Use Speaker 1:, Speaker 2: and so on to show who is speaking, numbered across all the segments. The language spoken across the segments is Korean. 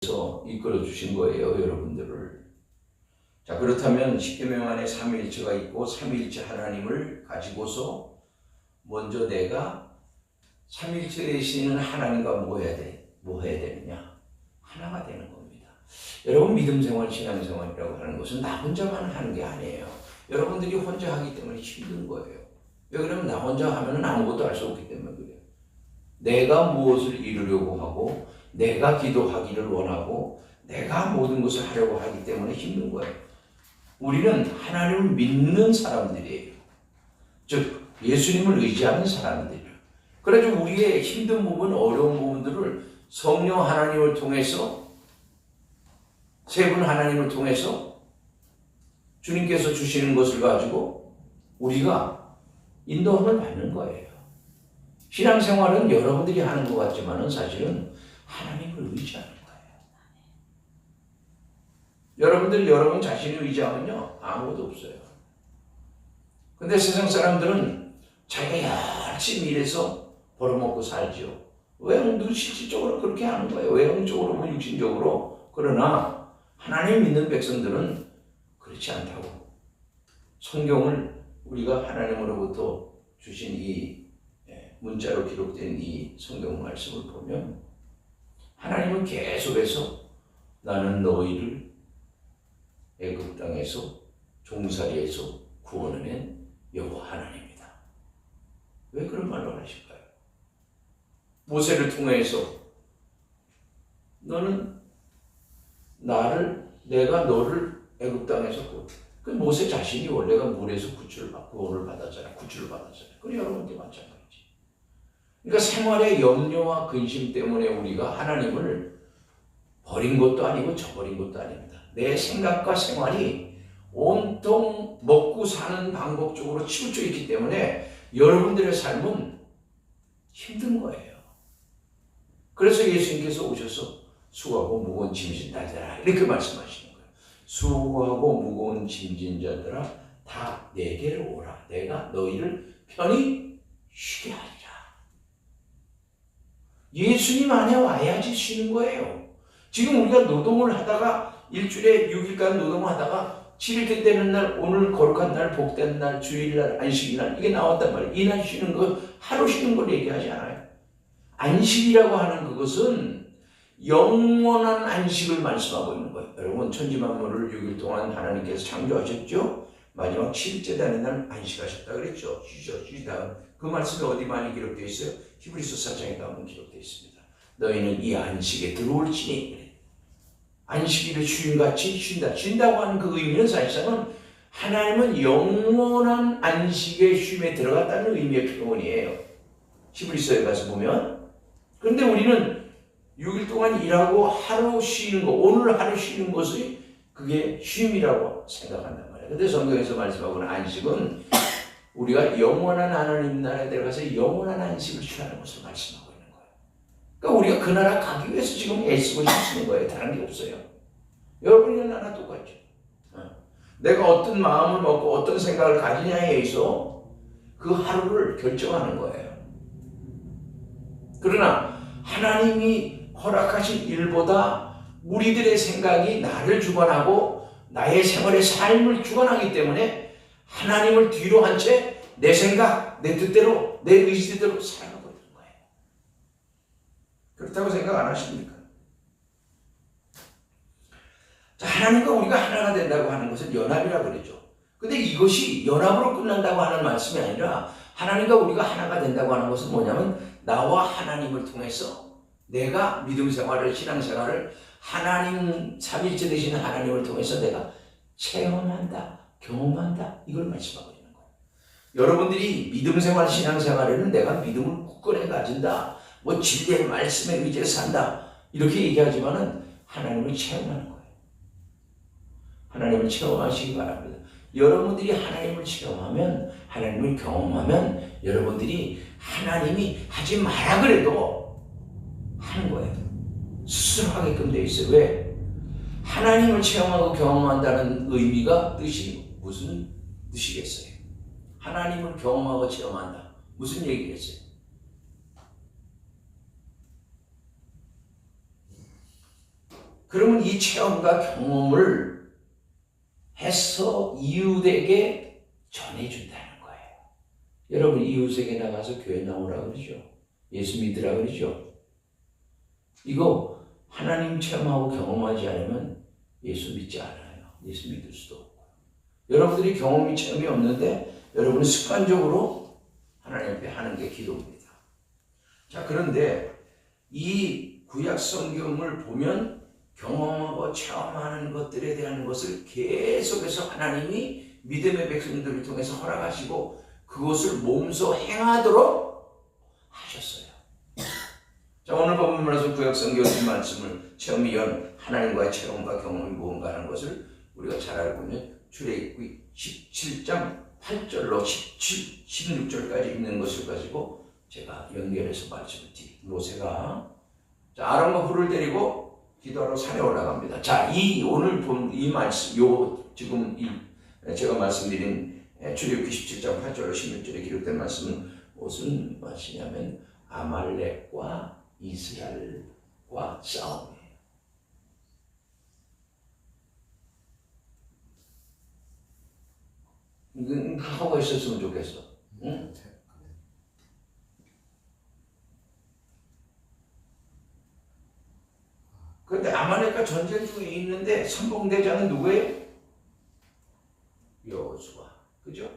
Speaker 1: 이끌어 주신 거예요, 여러분들을. 자, 그렇다면 십계명 안에 삼위일체가 있고 삼위일체 하나님을 가지고서 먼저 내가 삼위일체 되시는 하나님과 뭐 해야 되느냐? 하나가 되는 겁니다. 여러분, 믿음 생활, 신앙 생활이라고 하는 것은 나 혼자만 하는 게 아니에요. 여러분들이 혼자 하기 때문에 힘든 거예요. 왜 그러면 나 혼자 하면 아무것도 할 수 없기 때문에 그래요. 내가 무엇을 이루려고 하고 내가 기도하기를 원하고 내가 모든 것을 하려고 하기 때문에 힘든 거예요. 우리는 하나님을 믿는 사람들이에요. 즉 예수님을 의지하는 사람들이에요. 그래서 우리의 힘든 부분, 어려운 부분들을 성령 하나님을 통해서, 세 분 하나님을 통해서 주님께서 주시는 것을 가지고 우리가 인도함을 받는 거예요. 신앙생활은 여러분들이 하는 것 같지만 사실은 하나님을 의지하는 거예요. 여러분 자신을 의지하면요, 아무것도 없어요. 근데 세상 사람들은 자기가 열심히 일해서 벌어먹고 살죠. 외형도 실질적으로 그렇게 하는 거예요. 외형적으로, 뭐 육신적으로. 그러나 하나님 믿는 백성들은 그렇지 않다고. 성경을 우리가 하나님으로부터 주신 이 문자로 기록된 이 성경 말씀을 보면 하나님은 계속해서 나는 너희를 애굽 땅에서 종살이에서 구원해낸 여호와 하나님이다. 왜 그런 말을 하실까요? 모세를 통해서 내가 너를 애굽 땅에서 그 모세 자신이 원래가 물에서 구원을 받았잖아요. 구출을 받았잖아요. 그럼 여러분께 마찬가지. 그러니까 생활의 염려와 근심 때문에 우리가 하나님을 버린 것도 아니고 저버린 것도 아닙니다. 내 생각과 생활이 온통 먹고 사는 방법 쪽으로 치우쳐 있기 때문에 여러분들의 삶은 힘든 거예요. 그래서 예수님께서 오셔서 수고하고 무거운 짐진 자들아 이렇게 말씀하시는 거예요. 수고하고 무거운 짐진 자들아 다 내게로 오라. 내가 너희를 편히 쉬게 하리라. 예수님 안에 와야지 쉬는 거예요. 지금 우리가 노동을 하다가 일주일에 6일간 노동을 하다가 7일 되는 날, 오늘 거룩한 날, 복된 날, 주일날, 안식일날 이게 나왔단 말이에요. 이날 쉬는 거, 하루 쉬는 걸 얘기하지 않아요. 안식이라고 하는 그것은 영원한 안식을 말씀하고 있는 거예요. 여러분, 천지만물을 6일 동안 하나님께서 창조하셨죠? 마지막 7일째 되는 날 안식하셨다 그랬죠. 쉬다. 그 말씀이 어디 많이 기록되어 있어요? 히브리서 4장에 가면 기록되어 있습니다. 너희는 이 안식에 들어올지니 그래. 안식일을 쉬림같이 쉰다. 쉰다고 하는 그 의미는 사실상은 하나님은 영원한 안식의 쉼에 들어갔다는 의미의 표현이에요. 히브리서에 가서 보면. 그런데 우리는 6일 동안 일하고 하루 쉬는 거, 오늘 하루 쉬는 것이 그게 쉼이라고 생각한단 말이에요. 근데 성경에서 말씀하고는 안식은 우리가 영원한 하나님 나라에 들어가서 영원한 안식을 취하는 것을 말씀하고 있는 거예요. 그러니까 우리가 그 나라 가기 위해서 지금 애쓰고 힘쓰는 거예요. 다른 게 없어요. 여러분의 나라 똑같죠. 내가 어떤 마음을 먹고 어떤 생각을 가지냐에 의해서 그 하루를 결정하는 거예요. 그러나 하나님이 허락하신 일보다 우리들의 생각이 나를 주관하고 나의 생활의 삶을 주관하기 때문에 하나님을 뒤로 한 채 내 생각, 내 뜻대로, 내 의지대로 살아가고 있는 거예요. 그렇다고 생각 안 하십니까? 자, 하나님과 우리가 하나가 된다고 하는 것은 연합이라고 그러죠. 근데 이것이 연합으로 끝난다고 하는 말씀이 아니라 하나님과 우리가 하나가 된다고 하는 것은 뭐냐면 나와 하나님을 통해서 내가 믿음 생활을, 신앙 생활을 하나님, 삼위일체 되시는 하나님을 통해서 내가 체험한다, 경험한다, 이걸 말씀하고 있는 거예요. 여러분들이 믿음 생활, 신앙 생활에는 내가 믿음을 굳건히 가진다, 뭐 진리의 말씀에 의지해서 산다, 이렇게 얘기하지만은 하나님을 체험하는 거예요. 하나님을 체험하시기 바랍니다. 여러분들이 하나님을 체험하면, 하나님을 경험하면 여러분들이 하나님이 하지 마라 그래도 하는 거예요. 스스로 하게끔 돼 있어요. 왜? 하나님을 체험하고 경험한다는 의미가 뜻이 무슨 뜻이겠어요? 하나님을 경험하고 체험한다. 무슨 얘기겠어요? 그러면 이 체험과 경험을 해서 이웃에게 전해준다는 거예요. 여러분 이웃에게 나가서 교회 나오라 그러죠. 예수 믿으라 그러죠. 이거 하나님 체험하고 경험하지 않으면 예수 믿지 않아요. 예수 믿을 수도 없고. 여러분들이 경험이 체험이 없는데 여러분은 습관적으로 하나님 앞에 하는 게 기도입니다. 자, 그런데 이 구약 성경을 보면 경험하고 체험하는 것들에 대한 것을 계속해서 하나님이 믿음의 백성들을 통해서 허락하시고 그것을 몸소 행하도록 하셨어요. 자, 오늘 본문에서 구약 성경 이 말씀을 체험이 연 하나님과의 체험과 경험이 무언가 하는 것을 우리가 잘 알고 있는 출애굽기 17장 8절로 16절까지 있는 것을 가지고 제가 연결해서 말씀을 드립니다. 모세가 아론과 훌을 데리고 기도하러 산에 올라갑니다. 자, 이 오늘 본 이 말씀, 지금 제가 말씀드린 출애굽기 17장 8절로 16절에 기록된 말씀은 무슨 말씀이냐면 아말렉과 이스라엘과 싸움이에요. 하고 있었으면 좋겠어. 응? 그런데 아말렉과 전쟁 중에 있는데 선봉대장은 누구예요? 여호수아. 그죠?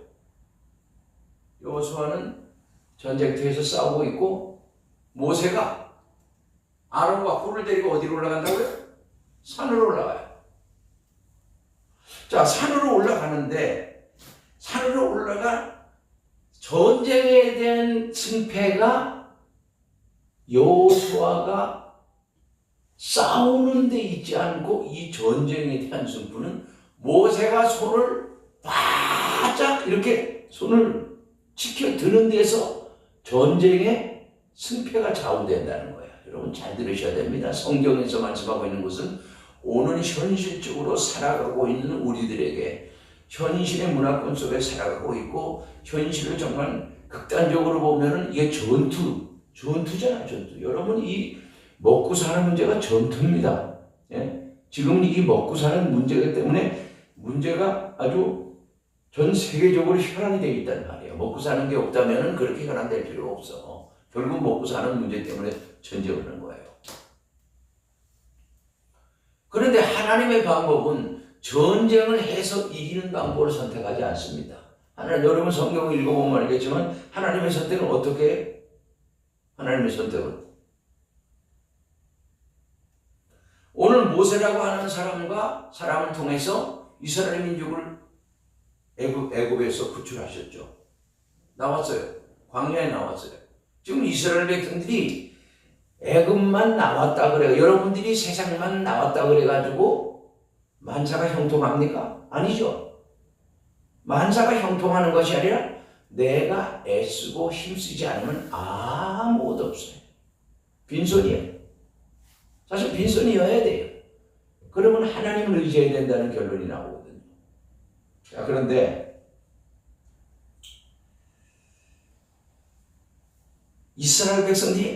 Speaker 1: 여호수아는 전쟁터에서 싸우고 있고 모세가 아론과 훌을 데리고 어디로 올라간다고요? 산으로 올라가요. 자, 산으로 올라가는데 산으로 올라가 전쟁에 대한 승패가 여호수아가 싸우는 데 있지 않고 이 전쟁에 대한 승부는 모세가 손을 바짝 이렇게 손을 지켜 드는 데서 전쟁의 승패가 좌우된다는 거예요. 여러분 잘 들으셔야 됩니다. 성경에서 말씀하고 있는 것은 오늘 현실적으로 살아가고 있는 우리들에게 현실의 문화권 속에 살아가고 있고 현실을 정말 극단적으로 보면은 이게 전투잖아요. 전투. 여러분 이 먹고 사는 문제가 전투입니다. 예? 지금은 이 먹고 사는 문제이기 때문에 문제가 아주 전 세계적으로 혈안이 되어 있단 말이에요. 먹고 사는 게 없다면 그렇게 혈안될 필요 없어. 결국 먹고 사는 문제 때문에 전쟁을 하는 거예요. 그런데 하나님의 방법은 전쟁을 해서 이기는 방법을 선택하지 않습니다. 하나님, 여러분 성경을 읽어보면 알겠지만 하나님의 선택은 어떻게 해요? 하나님의 선택은 오늘 모세라고 하는 사람을 통해서 이스라엘 민족을 애굽에서 구출하셨죠. 나왔어요. 광야에 나왔어요. 지금 이스라엘 백성들이 애굽만 나왔다 그래요. 여러분들이 세상만 나왔다 그래가지고 만사가 형통합니까? 아니죠. 만사가 형통하는 것이 아니라 내가 애쓰고 힘쓰지 않으면 아무것도 없어요. 빈손이에요. 사실 빈손이어야 돼요. 그러면 하나님을 의지해야 된다는 결론이 나오거든요. 자, 그런데 이스라엘 백성들이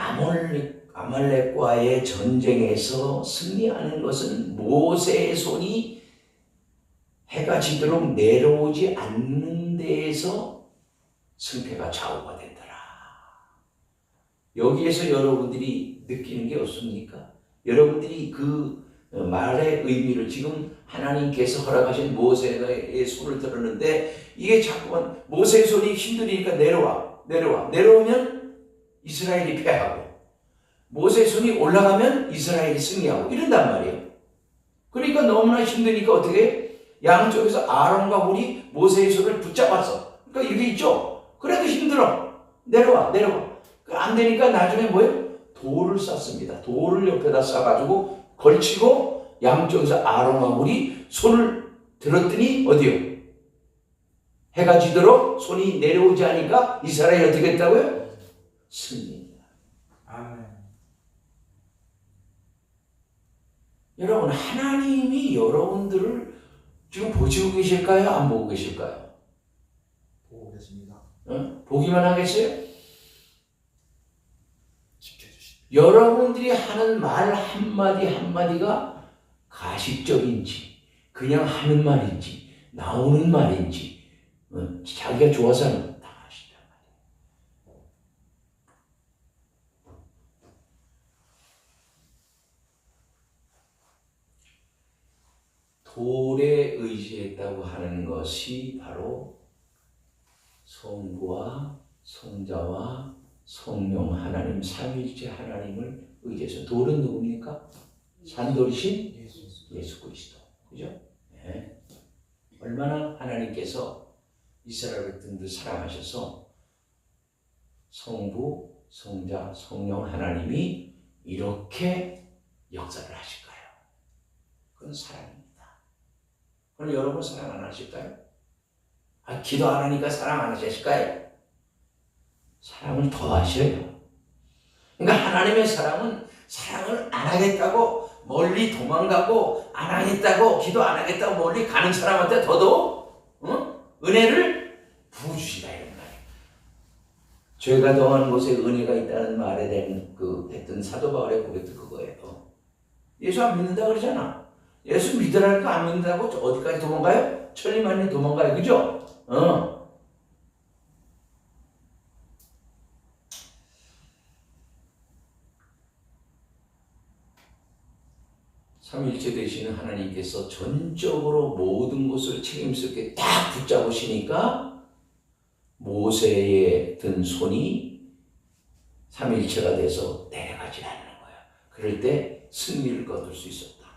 Speaker 1: 아말렉과의 전쟁에서 승리하는 것은 모세의 손이 해가 지도록 내려오지 않는 데에서 승패가 좌우가 된다라. 여기에서 여러분들이 느끼는 게 없습니까? 여러분들이 그 말의 의미를 지금 하나님께서 허락하신 모세의 손을 들었는데 이게 자꾸만 모세의 손이 힘드니까 내려오면 이스라엘이 패하고 모세의 손이 올라가면 이스라엘이 승리하고 이런단 말이에요. 그러니까 너무나 힘드니까 어떻게 해? 양쪽에서 아론과 훌이 모세의 손을 붙잡았어. 그러니까 이게 있죠. 그래도 힘들어. 내려와. 안 되니까 나중에 뭐예요? 돌을 쌌습니다. 돌을 옆에다 싸가지고 걸치고 양쪽에서 아론과 훌이 손을 들었더니 어디요? 해가 지도록 손이 내려오지 않으니까 이스라엘이 어떻게 했다고요? 승리입니다.
Speaker 2: 아멘.
Speaker 1: 여러분 하나님이 여러분들을 지금 보시고 계실까요? 안 보고 계실까요?
Speaker 2: 보고 계십니다.
Speaker 1: 보기만 하겠어요?
Speaker 2: 지켜주십니다.
Speaker 1: 여러분들이 하는 말 한마디 한마디가 가식적인지 그냥 하는 말인지 나오는 말인지 자기가 좋아서 하는 건 다 아시단 말이에요. 돌에 의지했다고 하는 것이 바로 성부와 성자와 성령 하나님 삼위일체 하나님을 의지해서. 돌은 누굽니까? 산돌이신 예수 그리스도. 그죠? 네. 얼마나 하나님께서 이스라엘 백성들 사랑하셔서 성부, 성자, 성령 하나님이 이렇게 역사를 하실까요? 그건 사랑입니다. 그럼 여러분 사랑 안 하실까요? 기도 안 하니까 사랑 안 하실까요? 사랑을 더 하셔요. 그러니까 하나님의 사랑은 사랑을 안 하겠다고 멀리 도망가고 안 하겠다고 기도 안 하겠다고 멀리 가는 사람한테 더더욱 은혜를 부어주신다 이런 말이에요. 죄가 더한 곳에 은혜가 있다는 말에 대한 했던 사도 바울의 고백도 그거예요. 예수 안 믿는다 그러잖아. 예수 믿으라니까 안 믿는다고 어디까지 도망가요? 천리만리 도망가요. 그죠? 삼위일체 되시는 하나님께서 전적으로 모든 것을 책임스럽게 딱 붙잡으시니까 모세의 든 손이 삼위일체가 돼서 내려가지 않는 거야. 그럴 때 승리를 거둘 수 있었다.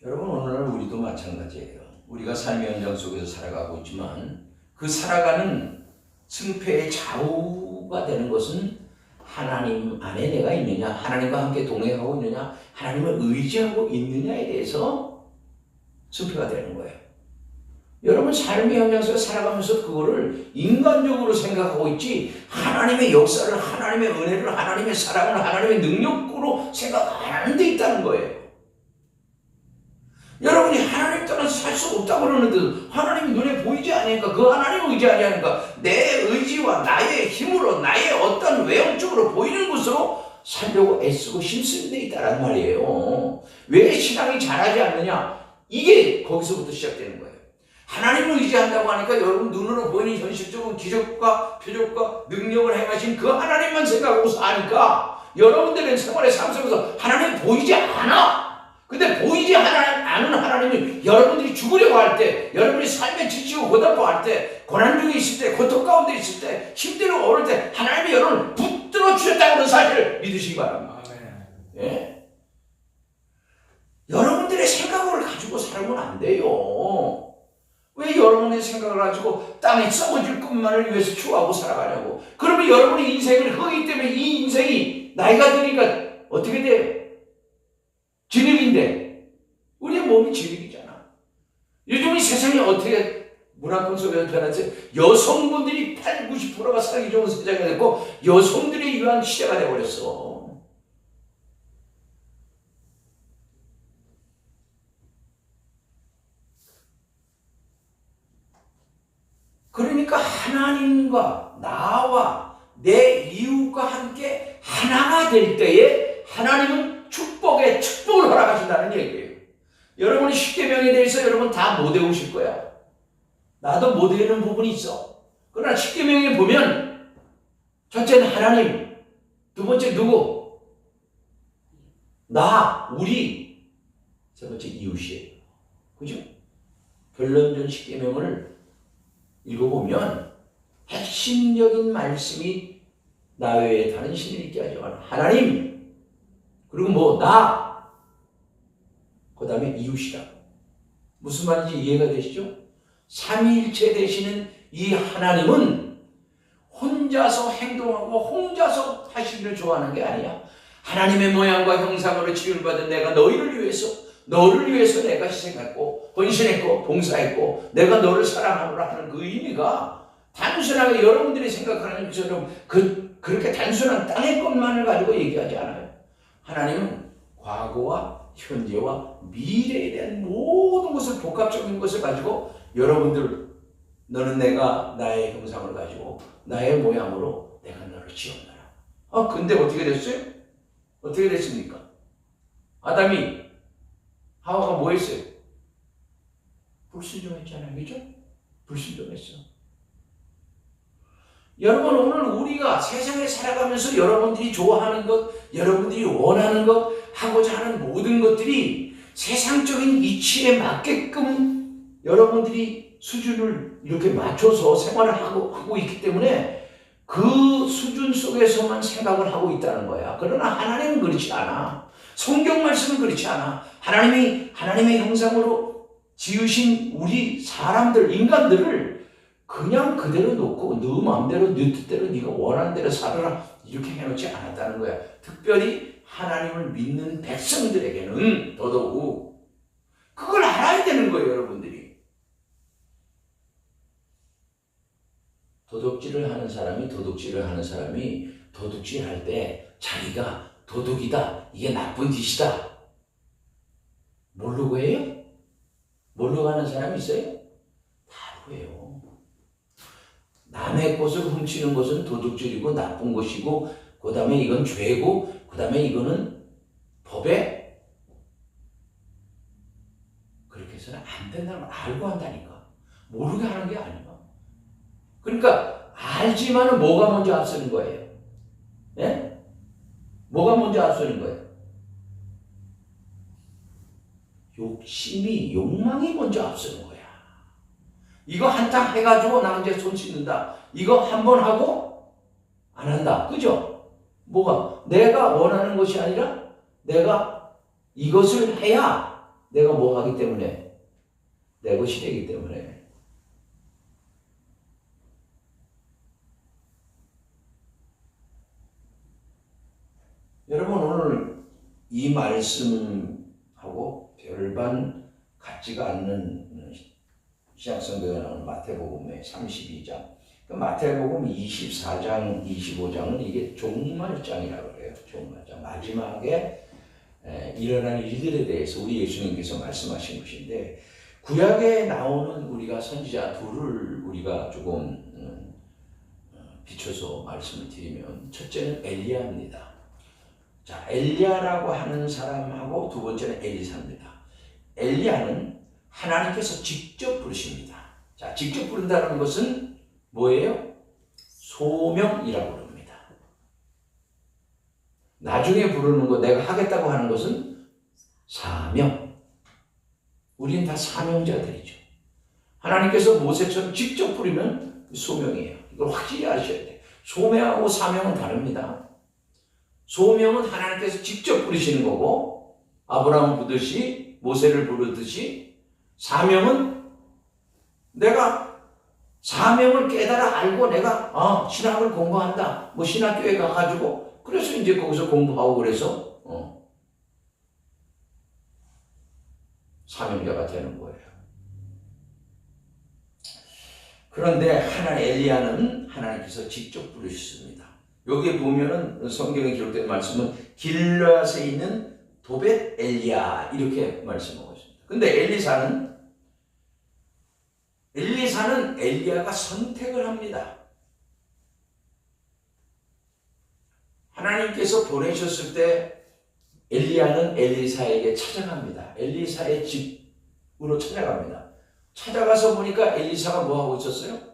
Speaker 1: 여러분, 오늘날 우리도 마찬가지예요. 우리가 삶의 현장 속에서 살아가고 있지만 그 살아가는 승패의 좌우가 되는 것은 하나님 안에 내가 있느냐, 하나님과 함께 동행하고 있느냐, 하나님을 의지하고 있느냐에 대해서 승패가 되는 거예요. 여러분 삶의 현장에서 살아가면서 그거를 인간적으로 생각하고 있지 하나님의 역사를, 하나님의 은혜를, 하나님의 사랑을, 하나님의 능력으로 생각 안 하는 데 있다는 거예요. 여러분이 하나님 떠나서 살 수 없다고 그러는데 하나님이 눈에 보이지 않으니까 그 하나님을 의지하지 않으니까 내 의지와 나의 힘으로 나의 어떤 외형적으로 보이는 것으로 살려고 애쓰고 힘쓰는 데 있다란 말이에요. 왜 신앙이 자라지 않느냐? 이게 거기서부터 시작되는 거예요. 하나님을 의지한다고 하니까 여러분 눈으로 보이는 현실적인 기적과 표적과 능력을 행하신 그 하나님만 생각하고 사니까 여러분들은 생활의 삶 속에서 하나님 보이지 않아. 근데 보이지 않은 하나님을 여러분들이 죽으려고 할 때, 여러분이 삶에 지치고 고달퍼할 때, 고난 중에 있을 때, 고통 가운데 있을 때, 힘들고 어려울 때 하나님이 여러분을 붙들어 주셨다는 사실을 믿으시기 바랍니다. 예? 여러분들의 생각을 가지고 살면 안 돼요. 왜 여러분의 생각을 가지고 땅에 썩어질 것만을 위해서 추구하고 살아가냐고. 그러면 여러분의 인생은 흙이기 때문에 이 인생이 나이가 드니까 어떻게 돼요? 진흙인데 우리의 몸이 진흙이잖아. 요즘 이 세상이 어떻게 문화권 속에서 변했지? 여성분들이 80~90%가 살기 좋은 세상이 됐고 여성들이 위한 시대가 되어버렸어. 그러니까 하나님과 나와 내 이웃과 함께 하나가 될 때에 하나님은 축복을 허락하신다는 얘기예요. 여러분이 십계명에 대해서 여러분 다 못 외우실 거야. 나도 못 외우는 부분이 있어. 그러나 십계명에 보면 첫째는 하나님, 두 번째 누구? 나, 우리, 세 번째 이웃이에요. 그죠? 결론전 십계명을 읽어보면 핵심적인 말씀이 나 외에 다른 신을 있게 하지 마라. 하나님, 그리고 나, 그 다음에 이웃이다. 무슨 말인지 이해가 되시죠? 삼위일체 되시는 이 하나님은 혼자서 행동하고 혼자서 하시기를 좋아하는 게 아니야. 하나님의 모양과 형상으로 지음을 받은 내가 너를 위해서 내가 희생했고 헌신했고 봉사했고 내가 너를 사랑하노라 하는 그 의미가 단순하게 여러분들이 생각하는 것처럼 그렇게 단순한 땅의 것만을 가지고 얘기하지 않아요. 하나님은 과거와 현재와 미래에 대한 모든 것을 복합적인 것을 가지고 여러분들 너는 내가 나의 형상을 가지고 나의 모양으로 내가 너를 지었노라. 근데 어떻게 됐어요? 어떻게 됐습니까? 아담이 하와가 뭐 했어요? 불순종했잖아요. 그죠? 불순종했어. 여러분, 오늘 우리가 세상에 살아가면서 여러분들이 좋아하는 것, 여러분들이 원하는 것, 하고자 하는 모든 것들이 세상적인 이치에 맞게끔 여러분들이 수준을 이렇게 맞춰서 생활을 하고 있기 때문에 그 수준 속에서만 생각을 하고 있다는 거야. 그러나 하나님은 그렇지 않아. 성경 말씀은 그렇지 않아. 하나님의 형상으로 지으신 우리 사람들, 인간들을 그냥 그대로 놓고 너 마음대로 네 뜻대로 네가 원하는 대로 살아라 이렇게 해놓지 않았다는 거야. 특별히 하나님을 믿는 백성들에게는 더더욱 그걸 알아야 되는 거예요. 여러분들이 도둑질을 하는 사람이 도둑질할 때 자기가 도둑이다, 이게 나쁜 짓이다 모르고 해요? 모르고 하는 사람이 있어요? 다 해요. 남의 것을 훔치는 것은 도둑질이고 나쁜 것이고, 그 다음에 이건 죄고, 그 다음에 이거는 법에 그렇게 해서는 안 된다는 걸 알고 한다니까. 모르게 하는 게 아니야. 그러니까 알지만은 뭐가 먼저 앞서는 거예요? 예? 뭐가 먼저 앞서는 거예요? 욕망이 먼저 앞서는 거야. 이거 한탕 해가지고 나 이제 손 씻는다. 이거 한 번 하고 안 한다. 그죠? 뭐가? 내가 원하는 것이 아니라 내가 이것을 해야 내가 뭐 하기 때문에 내 것이 되기 때문에. 여러분, 오늘 이 말씀하고 별반 같지가 않는 신약성경에 나오는 마태복음의 32장, 그 마태복음 24장, 25장은 이게 종말장이라고 그래요. 종말장. 마지막에 일어날 일들에 대해서 우리 예수님께서 말씀하신 것인데, 구약에 나오는 우리가 선지자 둘을 우리가 조금 비춰서 말씀을 드리면, 첫째는 엘리야입니다. 자, 엘리야라고 하는 사람하고 두 번째는 엘리사입니다. 엘리야는 하나님께서 직접 부르십니다. 자, 직접 부른다는 것은 뭐예요? 소명이라고 부릅니다. 나중에 부르는 거, 내가 하겠다고 하는 것은 사명. 우리는 다 사명자들이죠. 하나님께서 모세처럼 직접 부르면 소명이에요. 이걸 확실히 아셔야 돼요. 소명하고 사명은 다릅니다. 소명은 하나님께서 직접 부르시는 거고, 아브라함을 부르듯이, 모세를 부르듯이, 사명은 내가 사명을 깨달아 알고 내가 신학을 공부한다. 뭐 신학교에 가가지고 그래서 이제 거기서 공부하고 그래서 사명자가 되는 거예요. 그런데 엘리야는 하나님께서 직접 부르셨습니다. 여기에 보면은 성경에 기록된 말씀은 길르앗에 있는 도벳 엘리야 이렇게 말씀하고 있습니다. 근데 엘리사는 엘리야가 선택을 합니다. 하나님께서 보내셨을 때 엘리야는 엘리사에게 찾아갑니다. 엘리사의 집으로 찾아갑니다. 찾아가서 보니까 엘리사가 뭐 하고 있었어요?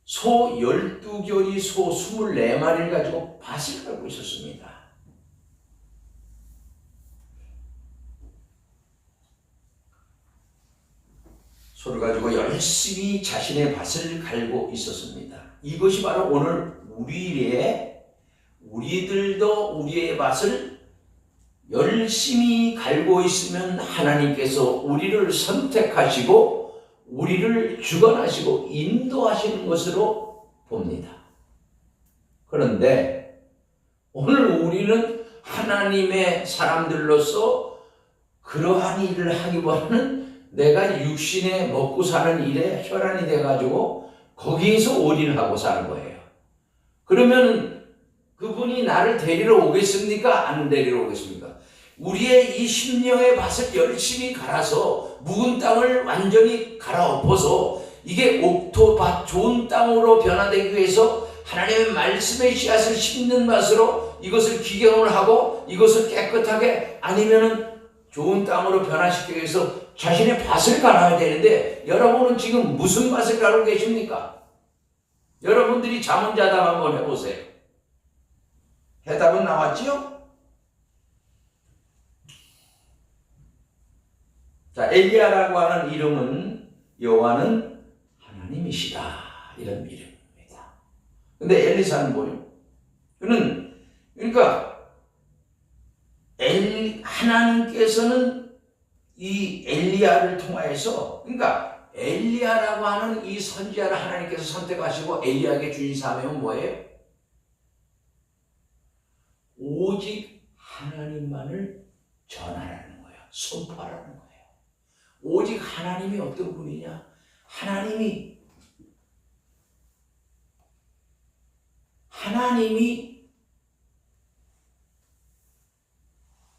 Speaker 1: 소 12결이 소 24마리를 가지고 밭을 깔고 있었습니다. 소를 가지고 열심히 자신의 밭을 갈고 있었습니다. 이것이 바로 오늘 우리들도 우리의 밭을 열심히 갈고 있으면 하나님께서 우리를 선택하시고 우리를 주관하시고 인도하시는 것으로 봅니다. 그런데 오늘 우리는 하나님의 사람들로서 그러한 일을 하기보다는 내가 육신에 먹고 사는 일에 혈안이 돼가지고 거기에서 올인하고 사는 거예요. 그러면 그분이 나를 데리러 오겠습니까? 안 데리러 오겠습니까? 우리의 이 심령의 밭을 열심히 갈아서 묵은 땅을 완전히 갈아엎어서 이게 옥토밭 좋은 땅으로 변화되기 위해서 하나님의 말씀의 씨앗을 심는 맛으로 이것을 기경을 하고 이것을 깨끗하게 아니면은 좋은 땅으로 변화시키기 위해서 자신의 밭을 갈아야 되는데 여러분은 지금 무슨 밭을 가르고 계십니까? 여러분들이 자문자답 한번 해보세요. 해답은 나왔지요? 자, 엘리야라고 하는 이름은 여호와는 하나님이시다 이런 이름입니다. 근데 엘리사는 뭐예요? 그러니까 하나님께서는 이 엘리야를 통하여서 그러니까 엘리야라고 하는 이 선지자를 하나님께서 선택하시고 엘리야에게 주신 사명은 뭐예요? 오직 하나님만을 전하라는 거예요. 선포하라는 거예요. 오직 하나님이 어떤 분이냐? 하나님이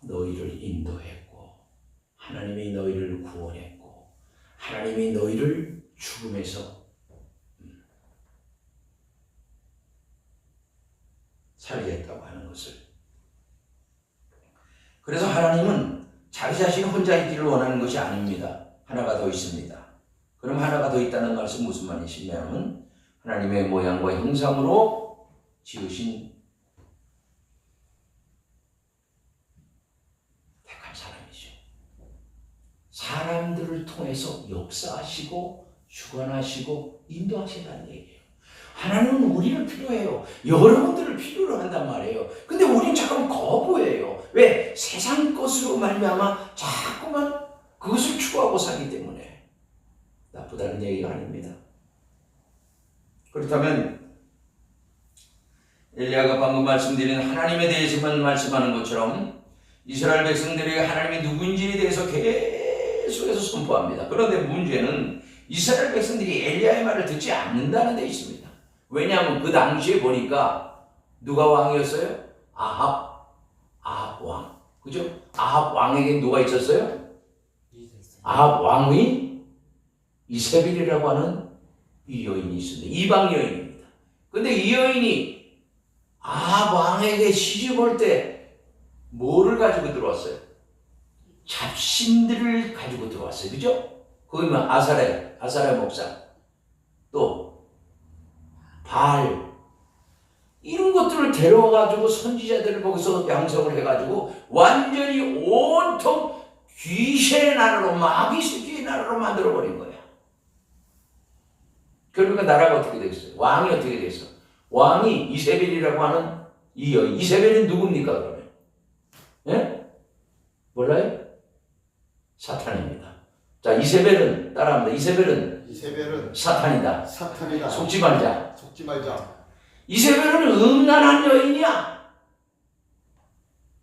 Speaker 1: 너희를 인도했고 하나님이 너희를 구원했고 하나님이 너희를 죽음에서 살리겠다고 하는 것을. 그래서 하나님은 자기 자신이 혼자 있기를 원하는 것이 아닙니다. 하나가 더 있습니다. 그럼 하나가 더 있다는 말씀 무슨 말이시냐면 하나님의 모양과 형상으로 지으신 택한 사람이죠. 사람들을 통해서 역사하시고 주관하시고 인도하신다는 얘기예요. 하나님은 우리를 필요해요. 여러분들을 필요로 한단 말이에요. 근데 우리는 자꾸 거부해요. 왜? 세상 것으로 말미암아 자꾸만 그것을 추구하고 살기 때문에. 나쁘다는 얘기가 아닙니다. 그렇다면 엘리야가 방금 말씀드린 하나님에 대해서만 말씀하는 것처럼 이스라엘 백성들에게 하나님이 누구인지에 대해서 계속해서 선포합니다. 그런데 문제는 이스라엘 백성들이 엘리야의 말을 듣지 않는다는 데 있습니다. 왜냐하면 그 당시에 보니까 누가 왕이었어요? 아합 왕. 그죠? 아합 왕에게 누가 있었어요? 아합 왕이 이세벨이라고 하는 이 여인이 있습니다. 이방 여인입니다. 근데 이 여인이 아합 왕에게 시집 올 때 뭐를 가지고 들어왔어요? 잡신들을 가지고 들어왔어요. 그죠? 거기면 아사레 목사, 또 바알, 이런 것들을 데려와가지고 선지자들을 거기서 양성을 해가지고 완전히 온통 귀신의 나라로, 마귀 새끼의 나라로 만들어버린 거야. 그러니까 나라가 어떻게 됐어요? 왕이 어떻게 됐어? 왕이 이세벨이라고 하는 이 여인. 이세벨은 누굽니까 그러면? 예? 몰라요? 사탄입니다. 자, 이세벨은 따라합니다. 이세벨은 사탄이다. 속지 말자. 이세벨은 음란한 여인이야.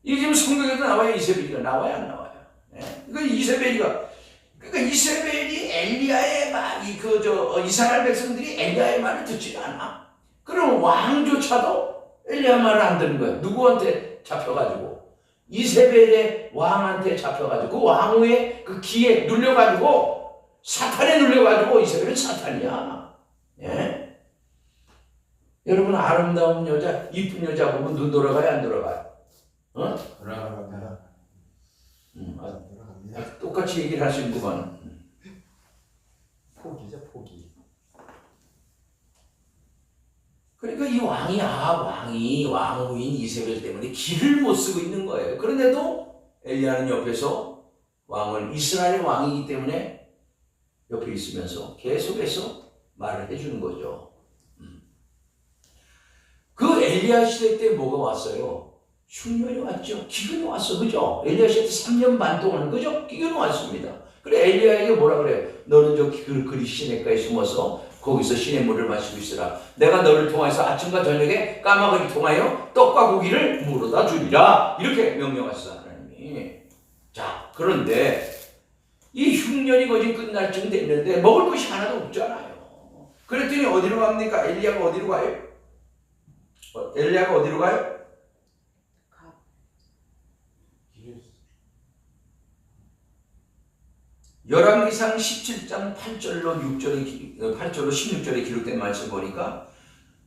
Speaker 1: 이게 지금 성경에도 나와요. 이세벨이가 나와요, 안 나와요? 예? 그러니까 이세벨이 엘리야의 이스라엘 백성들이 엘리야의 말을 듣지 않아. 그럼 왕조차도 엘리야 말을 안 듣는 거야. 누구한테 잡혀가지고? 이세벨의 왕한테 잡혀가지고 그 왕의 그 기에 눌려가지고 사탄에 눌려가지고 이세벨은 사탄이야. 예? 여러분 아름다운 여자, 이쁜 여자 보면 눈 돌아가요, 안 돌아가요? 어?
Speaker 2: 돌아갑니다.
Speaker 1: 똑같이 얘기를 하시는구만.
Speaker 2: 포기죠, 포기.
Speaker 1: 그러니까 이 왕이 왕후인 이세벨 때문에 길을 못 쓰고 있는 거예요. 그런데도 엘리야는 옆에서 이스라엘의 왕이기 때문에 옆에 있으면서 계속해서 말을 해주는 거죠. 그 엘리야 시대 때 뭐가 왔어요? 흉년이 왔죠. 기근이 왔어. 그죠? 엘리야 시대 때 3년 반 동안 그죠? 기근이 왔습니다. 그래 엘리야에게 뭐라 그래요? 너는 저 그리 시냇가에 숨어서 거기서 시냇물을 마시고 있으라. 내가 너를 통해서 아침과 저녁에 까마귀를 통하여 떡과 고기를 물어다 주리라. 이렇게 명령하셨어 하나님이. 자, 그런데 이 흉년이 거진 끝날 쯤 됐는데 먹을 것이 하나도 없잖아요. 그랬더니 어디로 갑니까? 엘리야가 어디로 가요? 엘리야가 어디로 가요? 열왕기상 17장 8절로 16절에 기록된 말씀 보니까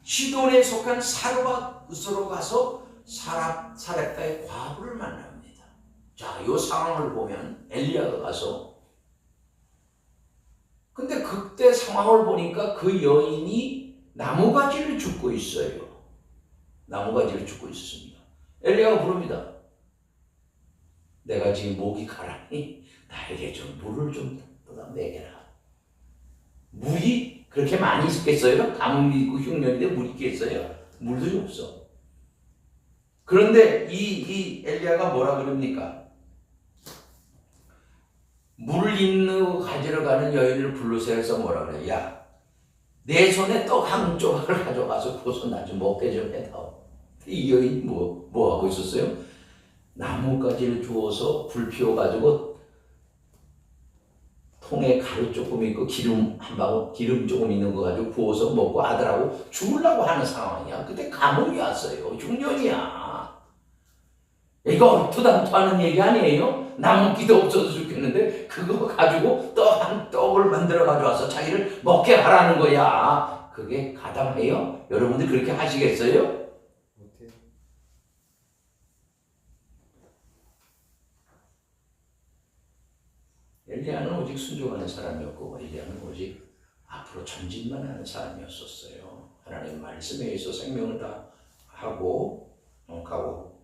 Speaker 1: 시돈에 속한 사르밧으로 가서 사렙다의 과부를 만납니다. 자, 이 상황을 보면 엘리야가 가서, 근데 그때 상황을 보니까 그 여인이 나무가지를 줍고 있어요. 나무가지를 줍고 있었습니다. 엘리야가 부릅니다. 내가 지금 목이 가라니 나에게 좀 물을 좀 먹여라. 물이 그렇게 많이 있겠어요? 가뭄이 있고 흉년인데 물이 있겠어요? 물도 없어. 그런데 이 엘리야가 뭐라 그럽니까? 물 있는 가지러 가는 여인을 불러서 해서 뭐라 그래? 야, 내 손에 떡 한 조각을 가져가서 그것을 나 좀 먹게 좀 해다오. 이 여인이 뭐 하고 있었어요? 나뭇가지를 주워서 불 피워가지고 통에 가루 조금 있고 기름 한 방울, 기름 조금 있는 거 가지고 부어서 먹고 아들하고 죽으려고 하는 상황이야. 그때 가뭄이 왔어요. 흉년이야. 이거 얼토당토하는 얘기 아니에요? 나뭇기도 없어서 죽겠는데 그거 가지고 떡을 만들어 가져와서 자기를 먹게 하라는 거야. 그게 가당해요? 여러분들 그렇게 하시겠어요?
Speaker 2: 못해요.
Speaker 1: 엘리야는 오직 순종하는 사람이었고 엘리야는 오직 앞으로 전진만 하는 사람이었었어요. 하나님 말씀에 의해서 생명을 다 하고 가고.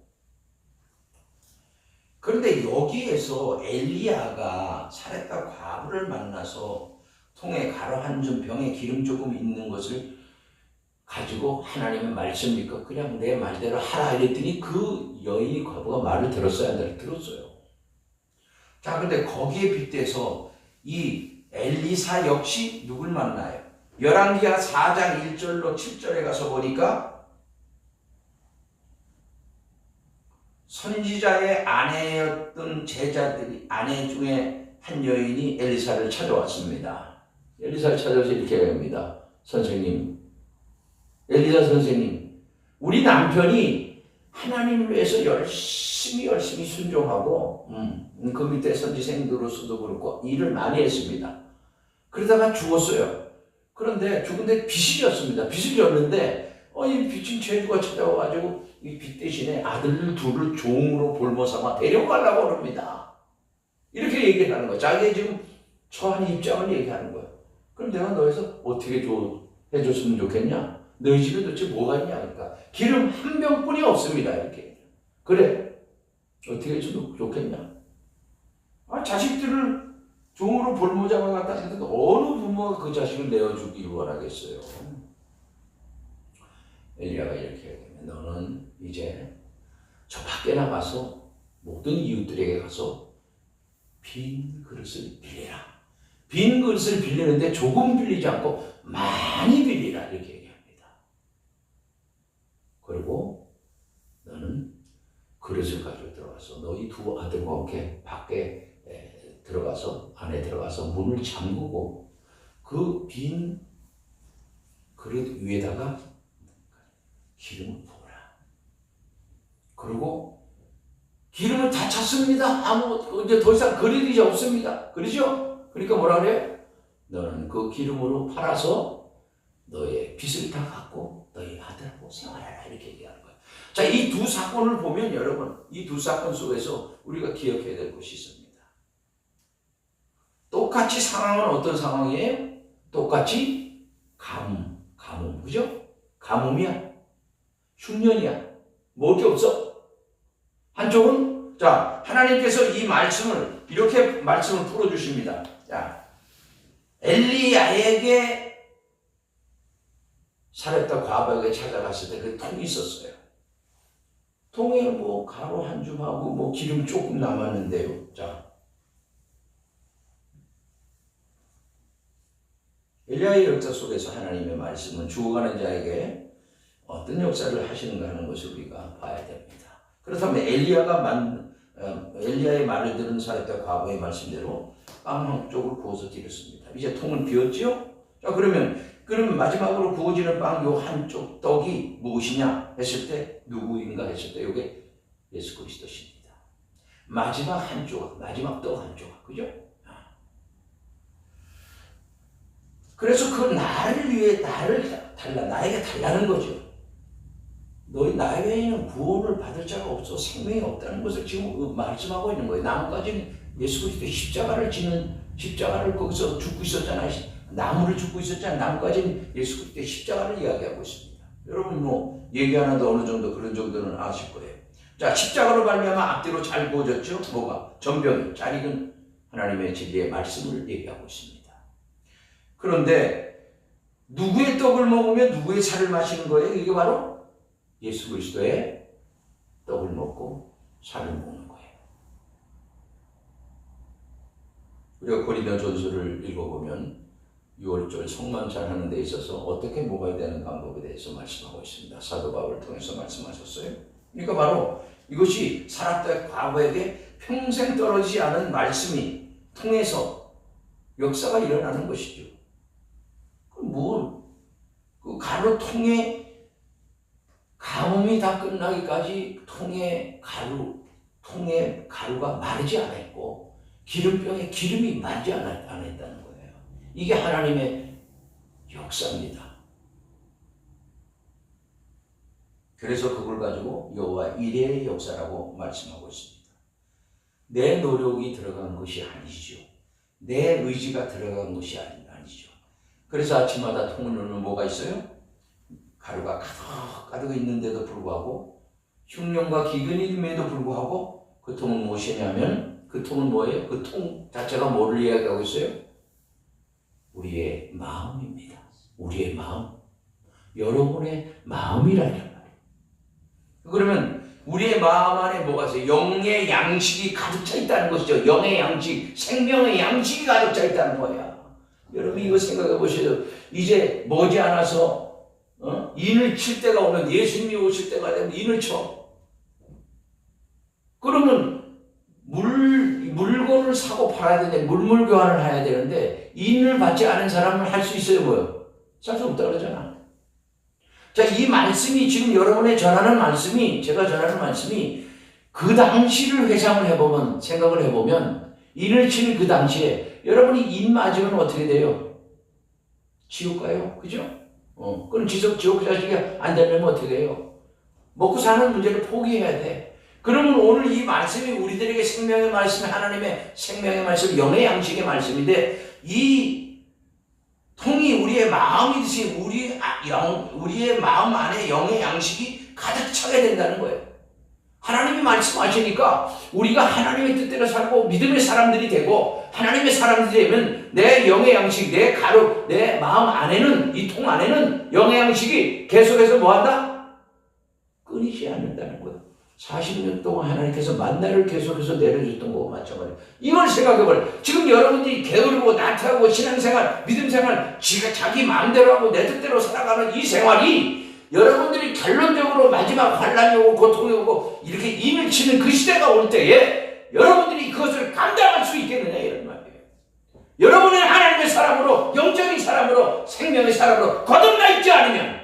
Speaker 1: 그런데 여기에서 엘리야가 사렙다 과부를 만나서 통에 가루 한 줌 병에 기름 조금 있는 것을 가지고 하나님의 말씀입니까? 그냥 내 말대로 하라 이랬더니 그 여인이 과부가 말을 들었어야 한다. 들었어요. 자, 근데 거기에 빗대서 이 엘리사 역시 누굴 만나요? 열왕기하 4장 1절로 7절에 가서 보니까 선지자의 아내였던 제자들이, 아내 중에 한 여인이 엘리사를 찾아왔습니다. 엘리사를 찾아와서 이렇게 얘기합니다. 선생님, 엘리사 선생님, 우리 남편이 하나님을 위해서 열심히 순종하고 그 밑에 선지생들로서도 그렇고 일을 많이 했습니다. 그러다가 죽었어요. 그런데 죽은데 빚이 졌습니다. 빚을 졌는데 이 빚진 죄주가 찾아와가지고 이 빚 대신에 아들 둘을 종으로 볼모 삼아 데려가려고 합니다. 이렇게 얘기를 하는 거예요. 자기의 지금 처한 입장을 얘기하는 거예요. 그럼 내가 너에서 어떻게 해줬으면 좋겠냐? 너희 집에 도대체 뭐가 있냐? 그러니까 기름 한 병뿐이 없습니다. 이렇게. 그래. 어떻게 해주면 좋겠냐? 자식들을 종으로 볼모 잡아갔다 했는데 어느 부모가 그 자식을 내어주기 원하겠어요? 엘리야가 이렇게 얘기하면 너는 이제 저 밖에 나가서 모든 이웃들에게 가서 빈 그릇을 빌리라. 빈 그릇을 빌리는데 조금 빌리지 않고 많이 빌리라. 이렇게 얘기합니다. 그리고 너는 그릇을 가지고 들어가서 너희 두 아들과 함께 밖에 들어가서 안에 들어가서 문을 잠그고 그 빈 그릇 위에다가 기름을 부어라. 그리고 기름을 다 찼습니다. 이제 더 이상 그릇이 이제 없습니다. 그러죠? 그러니까 뭐라 그래요? 너는 그 기름으로 팔아서 너의 빚을 다 갚고 너희 아들하고 생활하라. 이렇게 얘기하는 거예요. 자, 이 두 사건을 보면 여러분, 이 두 사건 속에서 우리가 기억해야 될 것이 있습니다. 똑같이 상황은 어떤 상황이에요? 똑같이 가뭄, 그죠? 가뭄이야. 흉년이야. 먹을 게 없어. 한쪽은 자, 하나님께서 이 말씀을 이렇게 말씀을 풀어주십니다. 자, 엘리야에게 사렙다 과부에게 찾아갔을 때 그 통이 있었어요. 통에 뭐 가루 한 줌하고 뭐 기름 조금 남았는데요. 자, 엘리야의 역사 속에서 하나님의 말씀은 죽어가는 자에게 어떤 역사를 하시는가 하는 것을 우리가 봐야 됩니다. 그렇다면 엘리야의 말을 들은 사렙다 과부의 말씀대로 빵 한 쪽을 구워서 드렸습니다. 이제 통은 비었죠? 자, 그러면 마지막으로 구워지는 빵 요 한쪽 떡이 무엇이냐 했을 때 누구인가 했을 때 이게 예수 그리스도십니다. 마지막 한 조각, 마지막 떡 한 조각, 그죠? 그래서 그 나를 위해 나에게 달라는 거죠. 너희 나 외에는 구원을 받을 자가 없어 생명이 없다는 것을 지금 말씀하고 있는 거예요. 나뭇가지는 예수 그리스도 십자가를 거기서 죽고 있었잖아요. 나무를 죽고 있었잖아요. 나뭇가지는 예수 그리스도의 십자가를 이야기하고 있습니다. 여러분 뭐 얘기 하나도 어느 정도 그런 정도는 아실 거예요. 자, 십자가로 말미암아 앞뒤로 잘 부어졌죠. 뭐가? 전병이 잘 익은 하나님의 진리의 말씀을 얘기하고 있습니다. 그런데 누구의 떡을 먹으며 누구의 살을 마시는 거예요? 이게 바로 예수 그리스도의 떡을 먹고 살을 먹는 거예요. 우리가 고린도전서를 읽어보면 6월절 성만찬 하는 데 있어서 어떻게 먹어야 되는 방법에 대해서 말씀하고 있습니다. 사도 바울을 통해서 말씀하셨어요. 그러니까 바로 이것이 살았던 과거에게 평생 떨어지지 않은 말씀이 통해서 역사가 일어나는 것이죠. 그 가루 통에 가뭄이 다 끝나기까지 통에 가루가 마르지 않았고 기름병에 기름이 마르지 않았다는 거예요. 이게 하나님의 역사입니다. 그래서 그걸 가지고 여호와 이레의 역사라고 말씀하고 있습니다. 내 노력이 들어간 것이 아니죠. 내 의지가 들어간 것이 아니죠. 그래서 아침마다 통을 열면 뭐가 있어요? 가루가 가득 있는데도 불구하고 흉년과 기근이 임에도 불구하고 그 통은 무엇이냐면 그 통은 뭐예요? 그 통 자체가 뭐를 이야기하고 있어요? 우리의 마음입니다. 우리의 마음. 여러분의 마음이라는 말이에요. 그러면 우리의 마음 안에 뭐가 있어요? 영의 양식이 가득 차 있다는 것이죠. 영의 양식, 생명의 양식이 가득 차 있다는 거야. 여러분 이거 생각해 보세요. 이제 머지않아서 인을 칠 때가 오면 예수님이 오실 때가 되면 인을 쳐. 그러면 물건을 사고 팔아야 되는데 물물 교환을 해야 되는데 인을 받지 않은 사람은 할 수 있어요? 뭐요? 살 수 없다 그러잖아. 자, 이 말씀이 지금 여러분의 전하는 말씀이 제가 전하는 말씀이 그 당시를 회상을 해보면 생각을 해보면 인을 치는 그 당시에 여러분이 인 맞으면 어떻게 돼요? 지옥 가요. 그죠? 그럼 지옥 자식이 안 되면 어떻게 해요? 먹고 사는 문제를 포기해야 돼. 그러면 오늘 이 말씀이 우리들에게 생명의 말씀, 하나님의 생명의 말씀, 영의 양식의 말씀인데 이 통이 우리의 마음이듯이 우리의 마음 안에 영의 양식이 가득 차게 된다는 거예요. 하나님이 말씀하시니까 우리가 하나님의 뜻대로 살고 믿음의 사람들이 되고 하나님의 사람들이 되면 내 영의 양식, 내 가루, 내 마음 안에는 이 통 안에는 영의 양식이 계속해서 뭐한다? 끊이지 않는다는 거예요. 40년 동안 하나님께서 만나를 계속해서 내려줬던 거와 마찬가지예요. 이걸 생각해봐요. 지금 여러분들이 게으르고 나태하고 신앙생활, 믿음생활, 자기 마음대로 하고 내 뜻대로 살아가는 이 생활이 여러분들이 결론적으로 마지막 환란이 오고 고통이 오고 이렇게 임을 치는 그 시대가 올 때에 여러분들이 그것을 감당할 수 있겠느냐 이런 말이에요. 여러분은 하나님의 사람으로 영적인 사람으로 생명의 사람으로 거듭나 있지 않으면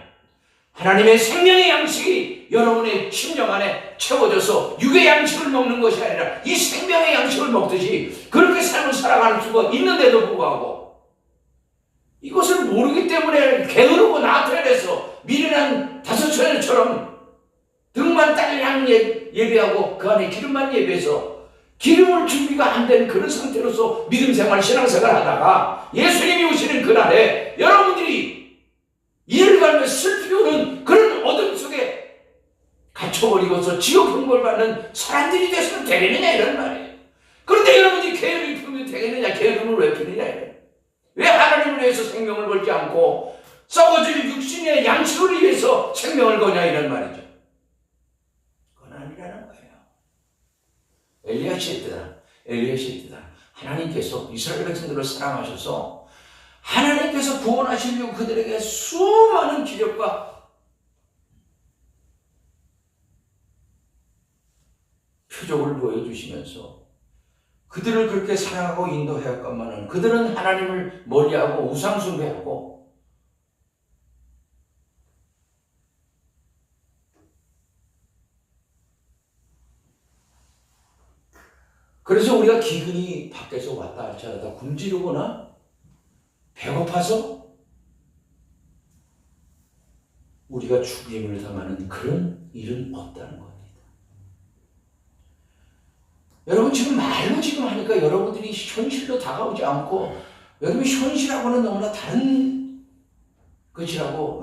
Speaker 1: 하나님의 생명의 양식이 여러분의 심령 안에 채워져서 육의 양식을 먹는 것이 아니라 이 생명의 양식을 먹듯이 그렇게 삶을 살아가는 수가 있는데도 불구하고 이것을 모르기 때문에 게으르고 나태해서 미련한 다섯처녀처럼 등만 딸랑 예배하고 그 안에 기름만 예배해서 기름을 준비가 안 된 그런 상태로서 믿음생활 신앙생활 하다가 예수님이 오시는 그날에 여러분들이 이를 갈며 슬피 우는 그런 어둠 속에 갇혀버리고서 지옥 형벌 받는 사람들이 되서는 되겠느냐 이런 말이에요. 그런데 여러분들이 게으름이 피우면 되겠느냐? 게으름을 왜 피느냐 이래요. 왜 하나님을 위해서 생명을 걸지 않고 썩어질 육신의 양식을 위해서 생명을 거냐 이런 말이죠. 그건 아니라는 거예요. 엘리야시의 뜻은 하나님께서 이스라엘 백성들을 사랑하셔서 하나님께서 구원하시려고 그들에게 수많은 기적과 표적을 보여주시면서 그들을 그렇게 사랑하고 인도하였건만은 그들은 하나님을 멀리하고 우상숭배하고 그래서 우리가 기근이 밖에서 왔다 할지라도 굶주리거나 배고파서 우리가 죽임을 당하는 그런 일은 없다는 겁니다. 여러분 지금 말로 지금 하니까 여러분들이 현실로 다가오지 않고 여러분 현실하고는 너무나 다른 것이라고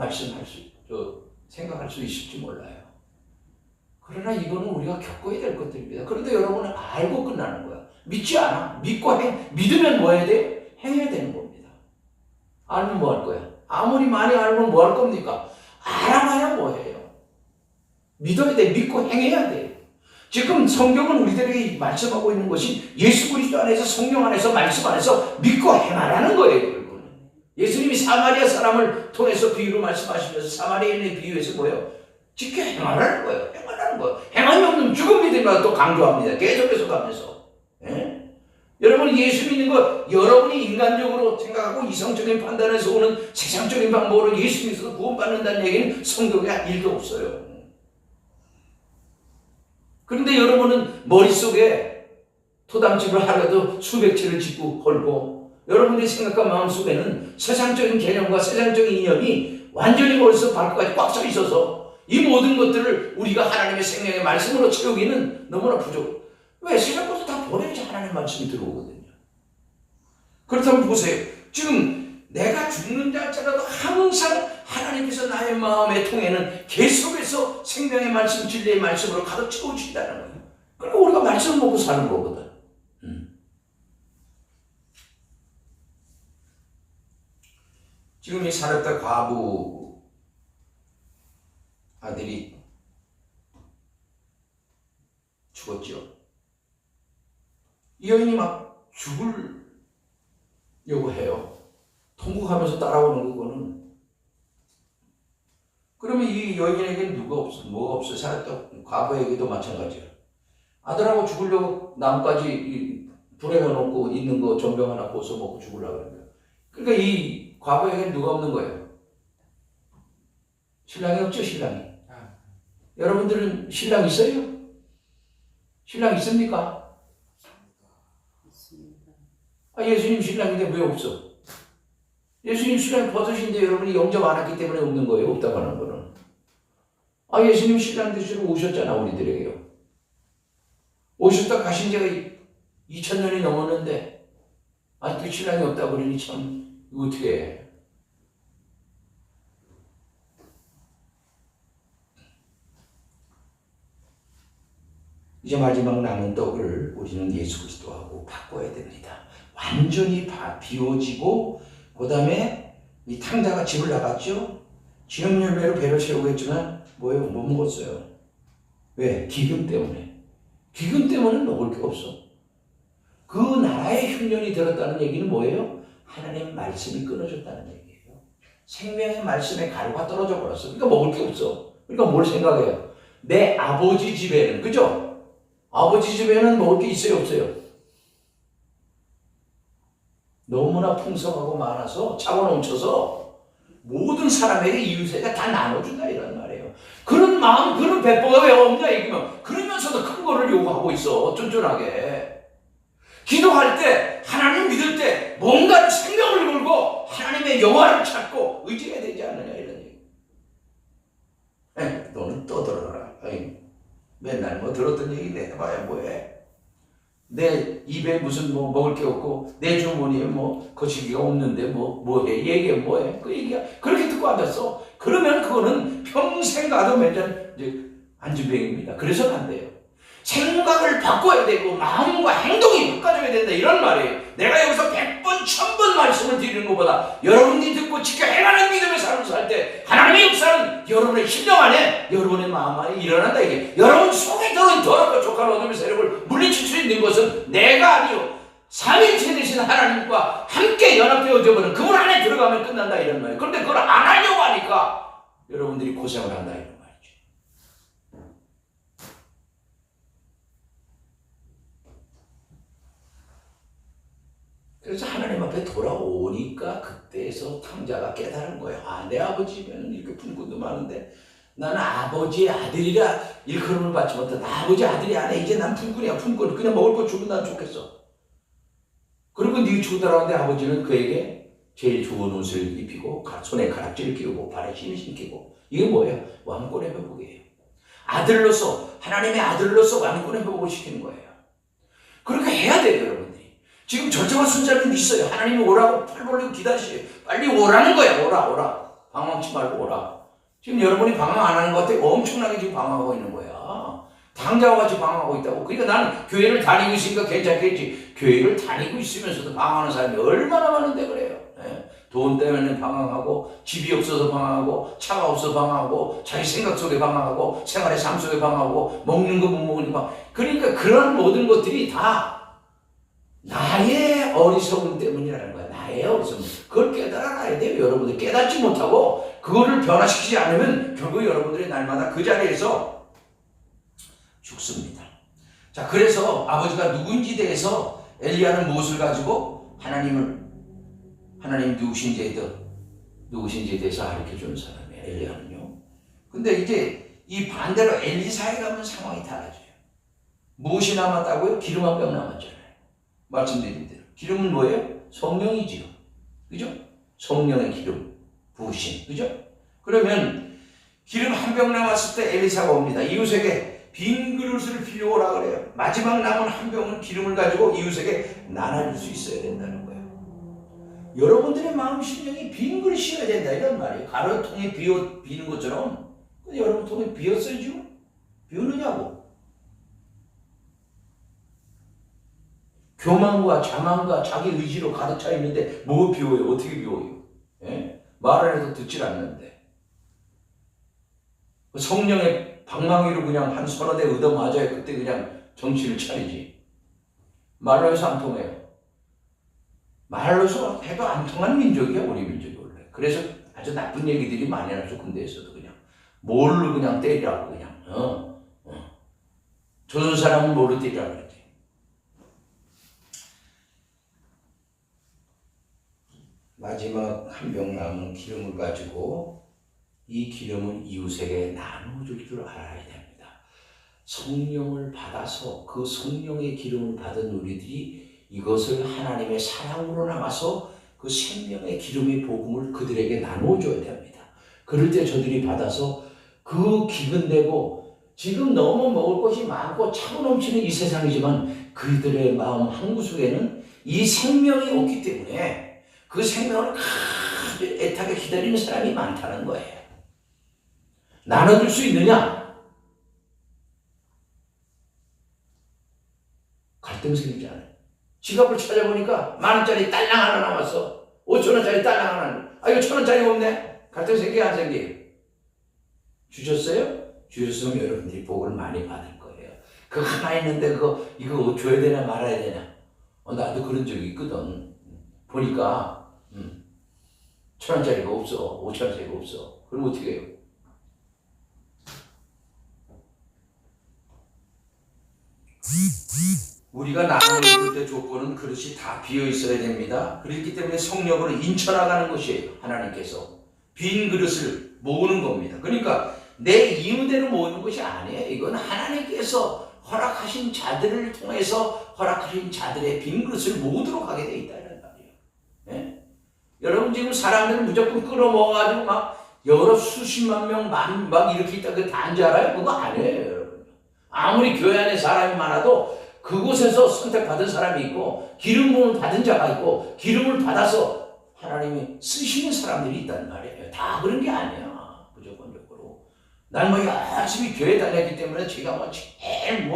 Speaker 1: 생각할 수 있을지 몰라요. 그러나 이거는 우리가 겪어야 될 것들입니다. 그런데 여러분은 알고 끝나는 거야. 믿지 않아. 믿으면 뭐 해야 돼요? 행해야 되는 겁니다. 알면 뭐 할 거야? 아무리 많이 알면 뭐 할 겁니까? 알아봐야 뭐 해요? 믿어야 돼. 믿고 행해야 돼요. 지금 성경은 우리들에게 말씀하고 있는 것이 예수 그리스도 안에서 성령 안에서 말씀 안에서 믿고 행하라는 거예요. 결국은. 예수님이 사마리아 사람을 통해서 비유로 말씀하시면서 사마리아인의 비유에서 뭐예요? 지켜 행하라는 거예요. 행하라는 거예요. 행함이 없는 죽음 믿음이라고 또 강조합니다. 계속해서 가면서. 예? 여러분 예수 믿는 것 여러분이 인간적으로 생각하고 이성적인 판단에서 오는 세상적인 방법으로 예수 믿어서 구원받는다는 얘기는 성경에 일도 없어요. 그런데 여러분은 머릿속에 토담집을 하루에도 수백 채를 짓고 헐고 여러분들이 생각한 마음속에는 세상적인 개념과 세상적인 이념이 완전히 머릿속 발끝까지 꽉 차 있어서 이 모든 것들을 우리가 하나님의 생명의 말씀으로 채우기는 너무나 부족해요. 왜? 세상 것을 다 버려야지 하나님의 말씀이 들어오거든요. 그렇다면 보세요. 지금 내가 죽는 자라도 항상 하나님께서 나의 마음의 통에는 계속해서 생명의 말씀, 진리의 말씀으로 가득 채워주신다는 거예요. 그러니까 우리가 말씀을 먹고 사는 거거든. 지금 이 사렙다 과부 아들이 죽었죠. 이 여인이 막 죽으려고 해요. 통곡하면서 따라오는 거는. 그러면 이 여인에게는 뭐가 없어? 사렙다 과부에게도 마찬가지야. 아들하고 죽으려고 나뭇가지 불에 넣어놓고 있는 거 전병 하나 벗어 먹고 죽으려고 그러는 거야. 그러니까 이 과부에게는 누가 없는 거예요? 신랑이 없죠, 신랑이. 여러분들은 신랑 있어요? 신랑 있습니까? 예수님 신랑인데 왜 없어? 예수님 신랑이 버섯인데 여러분이 영접 안 했기 때문에 없는 거예요. 없다고 하는 거는. 예수님 신랑 되시러 오셨잖아, 우리들에게요. 오셨다 가신 지가 2000년이 넘었는데 아직도 신랑이 없다고 그러니 참 어떻게 해. 이제 마지막 남은 떡을 우리는 예수 그리스도하고 바꿔야 됩니다. 완전히 비워지고 그 다음에 이 탕자가 집을 나갔죠. 지금 열매로 배를 채우고 했지만 뭐예요? 못 먹었어요. 왜? 기근 때문에. 기근 때문에 먹을 게 없어. 그 나라의 흉년이 들었다는 얘기는 뭐예요? 하나님 말씀이 끊어졌다는 얘기예요. 생명의 말씀에 가루가 떨어져 버렸어. 그러니까 먹을 게 없어. 그러니까 뭘 생각해요? 내 아버지 집에는, 그죠? 아버지 집에는 먹을 게 있어요, 없어요? 너무나 풍성하고 많아서 차고 넘쳐서 모든 사람에게 이웃에게 다 나눠준다 이런 말이에요. 그런 마음, 그런 배포가 왜 없냐 이거면 그러면서도 큰 거를 요구하고 있어. 쫀쫀하게. 기도할 때, 하나님 믿을 때 뭔가를 생명을 걸고 하나님의 영화를 찾고 의지해야 되지 않느냐 이런 얘기. 너는 떠들어라. 맨날 뭐 들었던 얘기 내봐야 뭐해. 내 입에 무슨 뭐 먹을 게 없고 내 주머니에 뭐 거시기가 없는데 뭐해 얘기해 뭐해 그 얘기야. 그렇게 듣고 앉았어. 그러면 그거는 평생 가도 맨날 이제 안진병입니다. 그래서는 안 돼요. 생각을 바꿔야 되고 마음과 행동이 바꿔줘야 된다 이런 말이에요. 내가 여기서 100번 1000번 말씀을 드리는 것보다 여러분이 듣고 지켜 행하는 믿음의 삶을 살 때 하나님의 역사는 여러분의 심령 안에 여러분의 마음 안에 일어난다 이게. 여러분 속에 들어온 더럽고 족한 어둠의 세력을 물리칠 수 있는 것은 내가 아니요 삼위일체 되신 하나님과 함께 연합되어져 버린 그분 안에 들어가면 끝난다 이런 말이에요. 그런데 그걸 안 하려고 하니까 여러분들이 고생을 한다 이런 말이에요. 그래서 하나님 앞에 돌아오니까 그때에서 탕자가 깨달은 거예요. 내 아버지 집에는 이렇게 품꾼도 많은데 나는 아버지의 아들이라 일컬음을 받지 못한다. 아버지 아들이 아니야. 이제 난 품꾼이야. 품꾼. 그냥 먹을 거 주면 난 좋겠어. 그리고 네 죽으라는데 아버지는 그에게 제일 좋은 옷을 입히고 손에 가락지를 끼우고 발에 힘을 신기고 이게 뭐예요? 왕권의 회복이에요. 아들로서 하나님의 아들로서 왕권의 회복을 시키는 거예요. 그렇게 해야 돼요, 여러분들이. 지금 절정한 순자는 있어요. 하나님이 오라고 팔 벌리고 기다리시요. 빨리 오라는 거야. 오라. 방황치 말고 오라. 지금 여러분이 방황 안 하는 것 같아요. 엄청나게 지금 방황하고 있는 거야. 당자와 같이 방황하고 있다고. 그러니까 나는 교회를 다니고 있으니까 괜찮겠지. 교회를 다니고 있으면서도 방황하는 사람이 얼마나 많은데 그래요. 예? 돈 때문에 방황하고, 집이 없어서 방황하고, 차가 없어서 방황하고, 자기 생각 속에 방황하고, 생활의 삶 속에 방황하고, 먹는 거 못 먹으니까. 그러니까 그런 모든 것들이 다 나의 어리석음 때문이라는 거야. 나의 어리석음. 그걸 깨달아야 돼요. 여러분들 깨닫지 못하고 그거를 변화시키지 않으면 결국 여러분들이 날마다 그 자리에서 죽습니다. 자, 그래서 아버지가 누구인지 대해서 엘리야는 무엇을 가지고 하나님 누구신지에 대해서 가르쳐주는 사람이에요. 엘리야는요. 근데 이제 이 반대로 엘리사에 가면 상황이 달라져요. 무엇이 남았다고요? 기름 한 병 남았잖아요. 말씀드린 대로. 기름은 뭐예요? 성령이지요. 그죠? 성령의 기름, 부으심. 그죠? 그러면 기름 한 병 남았을 때 엘리사가 옵니다. 이웃에게 빈 그릇을 빌려오라 그래요. 마지막 남은 한 병은 기름을 가지고 이웃에게 나눠줄 수 있어야 된다는 거예요. 여러분들의 마음 심령이 빈 그릇이어야 된다 이런 말이에요. 가로통에 비는 것처럼. 근데 여러분 통에 비었어요 지금? 비우느냐고. 교만과 자만과 자기 의지로 가득 차 있는데 뭐 비워요? 어떻게 비워요? 예? 말을 해도 듣질 않는데. 성령의 방망이로 그냥 한 서너 대 얻어맞아야 그때 그냥 정신을 차리지. 말로 해서 안 통해요. 말로서 해도 안 통하는 민족이야, 우리 민족이 원래. 그래서 아주 나쁜 얘기들이 많이 나죠, 군대에서도 그냥. 뭘로 그냥 때리라고 그냥. 조선 사람은 뭘로 때리라고 그랬지. 마지막 한 병 남은 기름을 가지고 이 기름은 이웃에게 나눠줄 줄 알아야 됩니다. 성령을 받아서 그 성령의 기름을 받은 우리들이 이것을 하나님의 사랑으로 나가서 그 생명의 기름의 복음을 그들에게 나눠줘야 됩니다. 그럴 때 저들이 받아서 그 기근 내고 지금 너무 먹을 것이 많고 차고 넘치는 이 세상이지만 그들의 마음 한구석에는 이 생명이 없기 때문에 그 생명을 아주 애타게 기다리는 사람이 많다는 거예요. 나눠줄 수 있느냐? 갈등 생기지 않아요. 지갑을 찾아보니까 10,000원짜리 딸랑 하나 남았어. 5,000원짜리 딸랑 하나. 아, 이거 1,000원짜리 없네. 갈등 생기 안 생기? 주셨어요? 주셨으면 여러분들이 복을 많이 받을 거예요. 그거 하나 있는데 이거 줘야 되나 말아야 되나? 나도 그런 적이 있거든. 보니까 1,000원짜리가 없어. 5,000원짜리가 없어. 그럼 어떻게 해요? 우리가 나눠줄 때 조건은 그릇이 다 비어 있어야 됩니다. 그렇기 때문에 성령으로 인쳐나가는 것이에요. 하나님께서 빈 그릇을 모으는 겁니다. 그러니까 내 임의대로 모으는 것이 아니에요. 이건 하나님께서 허락하신 자들을 통해서 허락하신 자들의 빈 그릇을 모으도록 하게 돼 있다는 말이에요. 네? 여러분 지금 사람들은 무조건 끌어모아가지고 막 여러 수십만 명, 막 이렇게 있다 그 단지 알아요? 그거 아니에요, 여러분. 아무리 교회 안에 사람이 많아도 그곳에서 선택받은 사람이 있고 기름 부음을 받은 자가 있고 기름을 받아서 하나님이 쓰시는 사람들이 있단 말이에요. 다 그런 게 아니야. 무조건적으로. 난 뭐 열심히 교회 다녔기 때문에 제가 뭐 제일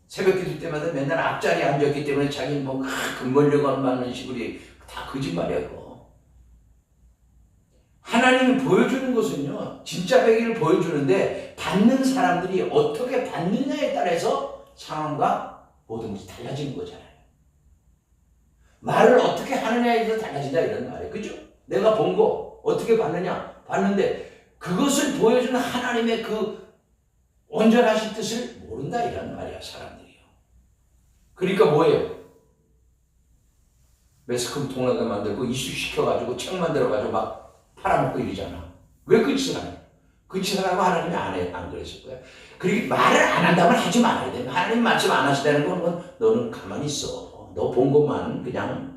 Speaker 1: 새벽 기도 때마다 맨날 앞자리에 앉았기 때문에 자기 근본력을 받는 식으로 다 거짓말이야 그거. 하나님이 보여주는 것은요 진짜 배기를 보여주는데 받는 사람들이 어떻게 받느냐에 따라서 상황과 모든 것이 달라지는 거잖아요. 말을 어떻게 하느냐에 따라서 달라진다 이런 말이에요. 그죠? 내가 본 거 어떻게 봤느냐 봤는데 그것을 보여주는 하나님의 그 온전하신 뜻을 모른다 이런 말이야 사람들이요. 그러니까 뭐예요? 매스컴 통역을 만들고 이슈시켜가지고 책 만들어가지고 막 팔아먹고 이러잖아. 왜 그 짓을 하냐? 그 짓을 하고 하나님이 안 그랬을 거야. 그리고 말을 안 한다면 하지 말아야 돼. 하나님 말씀 안 하시다는 건 너는 가만히 있어. 너 본 것만 그냥